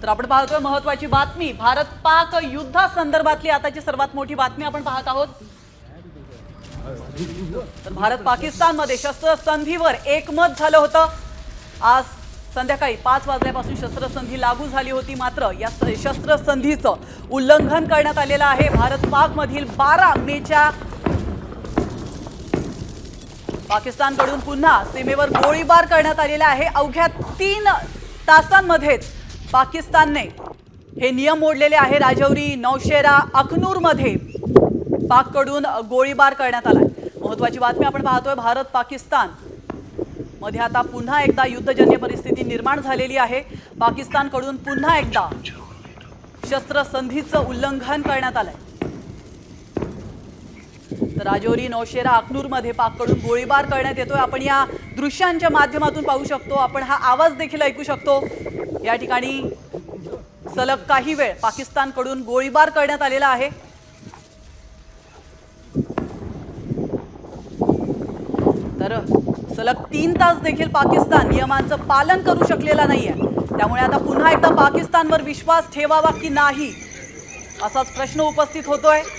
तर आपण पाहतोय महत्त्वाची बातमी, भारत पाक युद्धासंदर्भातली आताची सर्वात मोठी बातमी आपण पाहत आहोत। तर भारत पाकिस्तानमध्ये शस्त्रसंधीवर एकमत झालं होतं। आज संध्याकाळी 5 वाजल्यापासून शस्त्रसंधी लागू झाली होती, मात्र या शस्त्रसंधीचं उल्लंघन करण्यात आलेलं आहे। भारत पाक मधील 12 मेच्या पाकिस्तानकडून पुन्हा सीमेवर गोळीबार करण्यात आलेला आहे। अवघ्या 3 तासांमध्येच पाकिस्तानने हे नियम मोडलेले आहे। राजौरी, नौशेरा, अखनूर मध्ये पाककडून गोळीबार करण्यात आलाय। महत्त्वाची बातमी आपण पाहतोय, भारत पाकिस्तान मध्ये आता पुन्हा एकदा युद्धजन्य परिस्थिती निर्माण झालेली आहे। पाकिस्तानकडून पुन्हा एकदा शस्त्रसंधीचं उल्लंघन करण्यात आलंय। तर राजौरी, नौशेरा, अखनूर मध्ये पाककडून गोळीबार करण्यात येतोय। आपण या दृश्यांच्या माध्यमातून पाहू शकतो, आपण हा आवाज देखील ऐकू शकतो। या ठिकाणी सलग काही वेळ पाकिस्तानकडून गोळीबार करण्यात आलेला आहे। तर सलग 3 तास देखील पाकिस्तान नियमांचं पालन करू शकलेला नाहीये। त्यामुळे आता पुन्हा एकदा पाकिस्तानवर विश्वास ठेवावा की नाही असाच प्रश्न उपस्थित होतोय।